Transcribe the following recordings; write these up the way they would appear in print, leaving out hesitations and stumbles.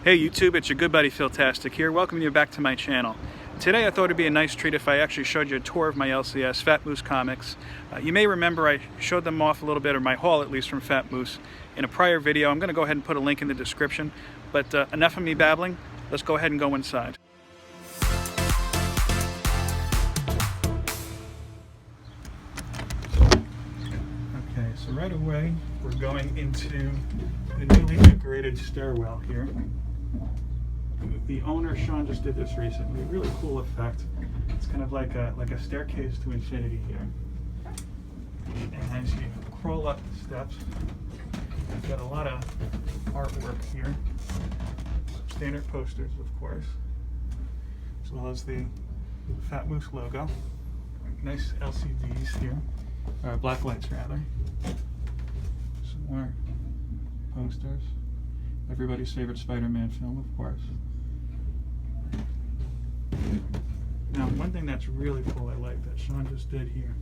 Hey YouTube, it's your good buddy Philtastic here, welcoming you back to my channel. Today I thought it'd be a nice treat if I actually showed you a tour of my LCS, Fat Moose Comics. You may remember I showed them off a little bit, or my haul at least, from Fat Moose in a prior video. I'm going to go ahead and put a link in the description, but enough of me babbling, let's go ahead and go inside. Okay, so right away we're going into the newly decorated stairwell here. The owner, Shawn, just did this recently. Really cool effect. It's kind of like a staircase to infinity here. And as you crawl up the steps, you've got a lot of artwork here. Standard posters, of course, as well as the Fat Moose logo. Nice LCDs here, black lights rather. Some more posters. Everybody's favorite Spider-Man film, of course. Now, one thing that's really cool I like that Shawn just did here,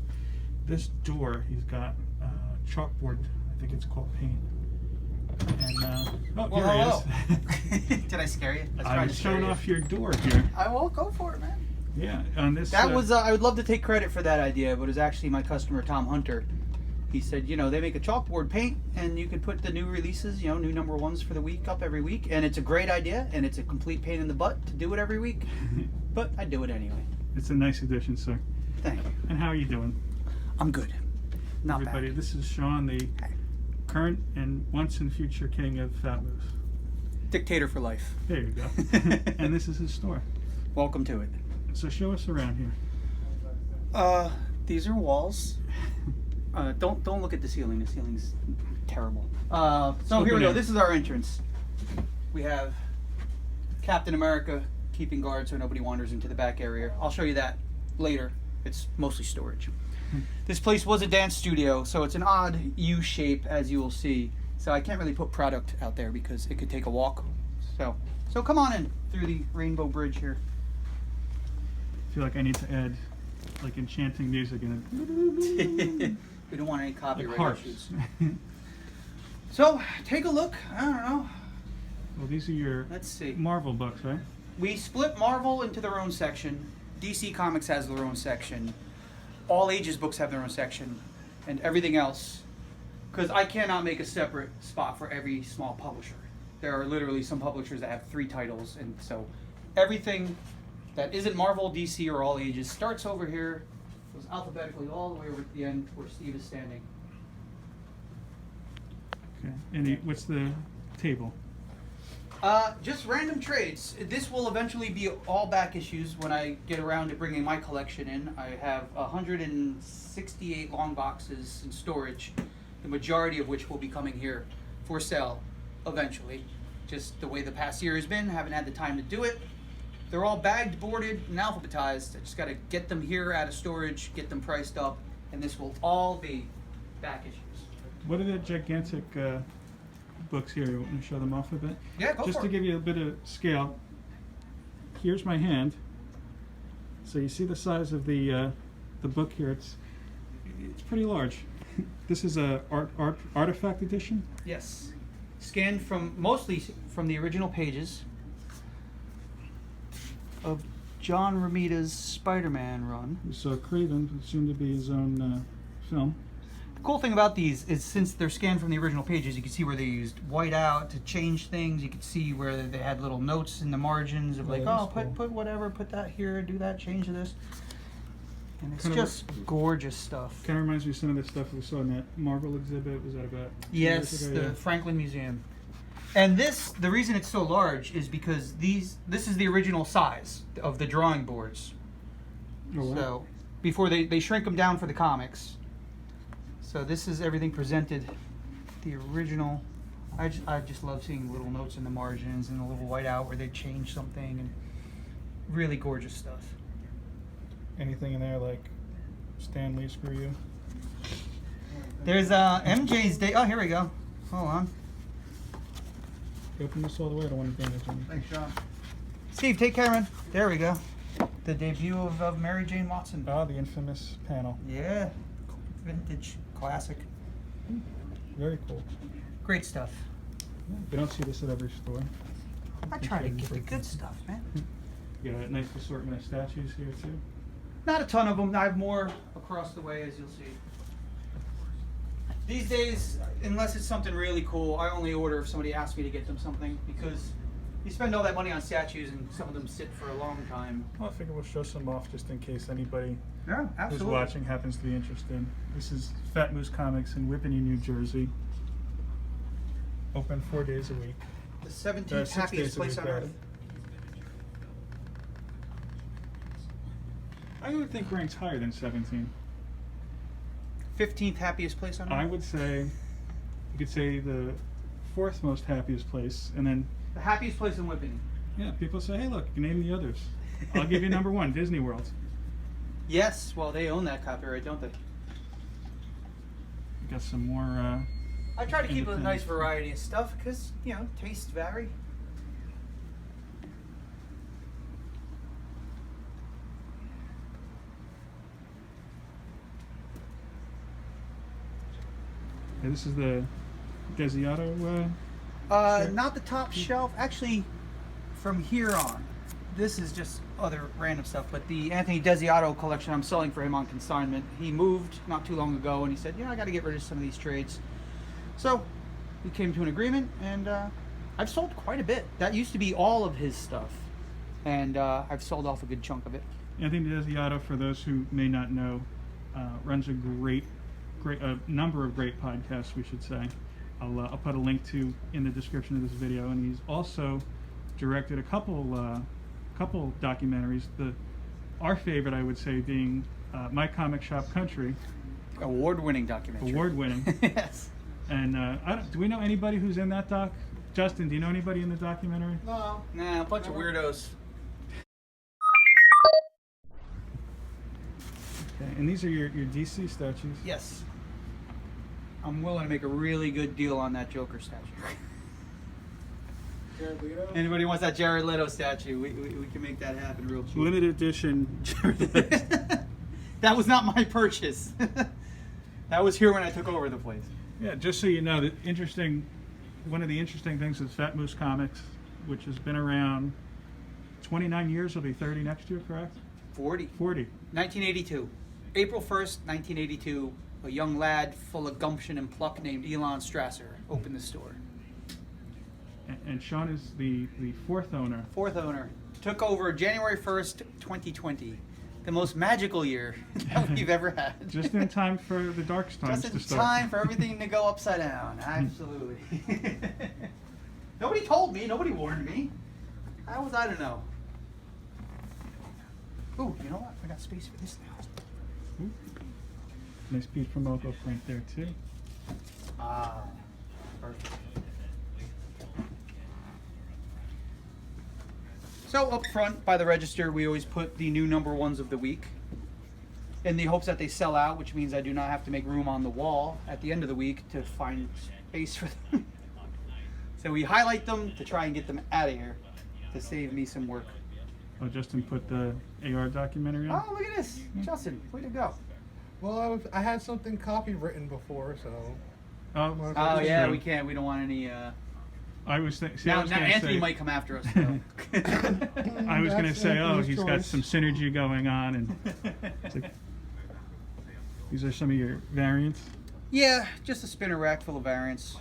this door, he's got chalkboard, I think it's called paint. And, oh, well, here he is. Did I scare you? I was showing off your door here. I will go for it, man. Yeah, on this. That was, I would love to take credit for that idea, but it was actually my customer, Tom Hunter. He said, you know, they make a chalkboard paint and you can put the new releases, you know, new number ones for the week up every week. And it's a great idea and it's a complete pain in the butt to do it every week. But I do it anyway. It's a nice addition, sir. Thank you. And how are you doing? I'm good. Not Everybody, bad. This is Shawn, the current and once and future king of Fat Moose. Dictator for life. There you go. And this is his store. Welcome to it. So show us around here. These are walls. Don't look at the ceiling. The ceiling's terrible. So here we go. This is our entrance. We have Captain America keeping guard so nobody wanders into the back area. I'll show you that later. It's mostly storage. This place was a dance studio, so it's an odd U shape, as you will see. So I can't really put product out there because it could take a walk. So come on in through the Rainbow Bridge here. I feel like I need to add like enchanting music in it. We don't want any copyright Like issues. So take a look. I don't know. Well, these are your Let's see. Marvel books, right? We split Marvel into their own section. DC Comics has their own section. All ages books have their own section, and everything else. Because I cannot make a separate spot for every small publisher. There are literally some publishers that have 3 titles, and so everything that isn't Marvel, DC, or all ages starts over here, goes alphabetically all the way over to the end where Steve is standing. Okay. And what's the table? Just random trades. This will eventually be all back issues when I get around to bringing my collection in. I have 168 long boxes in storage, the majority of which will be coming here for sale eventually. Just the way the past year has been, haven't had the time to do it. They're all bagged, boarded, and alphabetized. I just got to get them here out of storage, get them priced up, and this will all be back issues. What are the gigantic books here? You want to show them off a bit? Yeah, go Just for to it. give you a bit of scale, here's my hand. So you see the size of the book here. It's pretty large. This is a artifact edition. Yes. Scanned mostly from the original pages of John Romita's Spider-Man run. So Craven, soon to be his own film. The cool thing about these is since they're scanned from the original pages, you can see where they used whiteout to change things. You can see where they had little notes in the margins of like, oh, put whatever, put that here, do that, change this. And it's just gorgeous stuff. Kind of reminds me of some of the stuff we saw in that Marvel exhibit. Was that about 2 Yes, years ago? the Franklin Museum. And this, the reason it's so large is because this is the original size of the drawing boards. Oh, wow. So before they shrink them down for the comics. So this is everything presented the original. I just love seeing little notes in the margins and a little whiteout where they change something, and really gorgeous stuff. Anything in there like Stan Lee screw you? There's MJ's day. Oh, here we go. Hold on. Open this all the way. I don't want to damage anything. Thanks, Sean. Steve, take care, man. There we go. The debut of Mary Jane Watson. Ah, the infamous panel. Yeah. Vintage. Classic. Very cool. Great stuff. Yeah, we don't see this at every store. I try to get the good stuff, man. You got a nice assortment of statues here too. Not a ton of them. I have more across the way, as you'll see. These days, unless it's something really cool, I only order if somebody asks me to get them something, because you spend all that money on statues and some of them sit for a long time. Well, I figure we'll show some off just in case anybody Yeah, who's absolutely. watching happens to be interested. This is Fat Moose Comics in Whippany, New Jersey. Open 4 days a week. The 17th 6 happiest days a place week, on earth. I would think ranks higher than 17. 15th happiest place on earth. I would say, you could say the 4th most happiest place, and then, The happiest place in Whippany. yeah, people say, hey look, you can name the others. I'll give you number 1, Disney World. Yes, well, they own that copyright, don't they? Got some more, I try to keep a Independent. nice variety of stuff because, you know, tastes vary. yeah, this is the Desiato, Sure. Not the top shelf. Actually, from here on, this is just other random stuff. But the Anthony Desiato collection I'm selling for him on consignment. He moved not too long ago, and he said, "Yeah, I got to get rid of some of these trades." So we came to an agreement, and I've sold quite a bit. That used to be all of his stuff, and I've sold off a good chunk of it. Anthony Desiato, for those who may not know, runs a great number of great podcasts, we should say. I'll put a link to in the description of this video, and he's also directed a couple documentaries. Our favorite, I would say, being My Comic Shop Country. Award-winning documentary. Award-winning. Yes. And do we know anybody who's in that doc? Justin, do you know anybody in the documentary? No. Nah, a bunch of weirdos. Okay, and these are your DC statues. Yes. I'm willing to make a really good deal on that Joker statue. Jared Leto? Anybody wants that Jared Leto statue, we can make that happen real cheap. Limited edition. That was not my purchase. That was here when I took over the place. Yeah, just so you know, one of the interesting things is Fat Moose Comics, which has been around 29 years, will be 30 next year, correct? 40. 40. 1982. April 1st, 1982, a young lad full of gumption and pluck named Elon Strasser opened the store. And Shawn is the fourth owner. Fourth owner. Took over January 1st, 2020. The most magical year that we've ever had. Just in time for the dark times Just to in start. time for everything to go upside down. Absolutely. Nobody told me. Nobody warned me. How was I to know? Ooh, you know what? I got space for this now. Ooh. Nice Pete Promoco print there too. Ah, perfect. So up front by the register, we always put the new number ones of the week in the hopes that they sell out, which means I do not have to make room on the wall at the end of the week to find space for them. So we highlight them to try and get them out of here to save me some work. Oh, Justin put the AR documentary in. Oh, look at this. Justin, way to go. Well, I had something copywritten before, so. Oh, Oh, yeah, true. we can't. We don't want any. I was thinking. Now Anthony might come after us. Though. I was going to That's say, oh, Anthony's he's got choice. some synergy going on, and it's like, these are some of your variants. Yeah, just a spinner rack full of variants.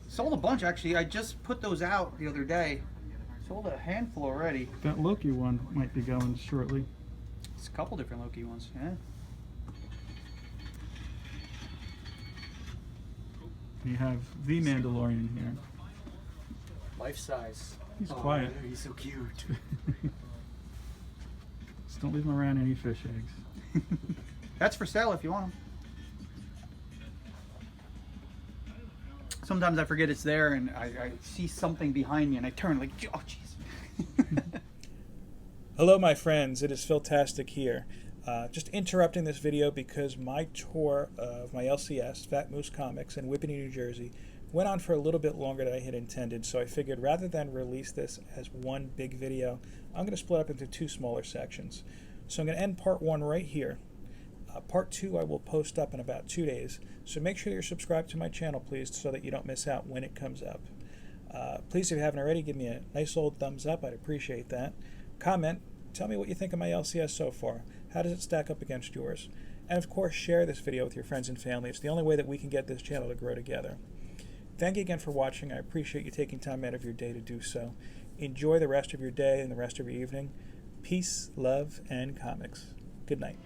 Sold a bunch actually. I just put those out the other day. Sold a handful already. That Loki one might be going shortly. It's a couple different Loki ones. Yeah. You have the Mandalorian here. Life size. He's quiet. He's so cute. Just don't leave him around any fish eggs. That's for sale if you want them. Sometimes I forget it's there and I see something behind me and I turn like, oh jeez. Hello my friends, it is Philtastic here. Just interrupting this video because my tour of my LCS, Fat Moose Comics in Whippany, New Jersey, went on for a little bit longer than I had intended, so I figured rather than release this as one big video, I'm going to split up into two smaller sections. So I'm going to end part one right here. Part two I will post up in about 2 days, so make sure you're subscribed to my channel please so that you don't miss out when it comes up. Please, if you haven't already, give me a nice old thumbs up. I'd appreciate that. Comment. Tell me what you think of my LCS so far. How does it stack up against yours? And of course, share this video with your friends and family. It's the only way that we can get this channel to grow together. Thank you again for watching. I appreciate you taking time out of your day to do so. Enjoy the rest of your day and the rest of your evening. Peace, love, and comics. Good night.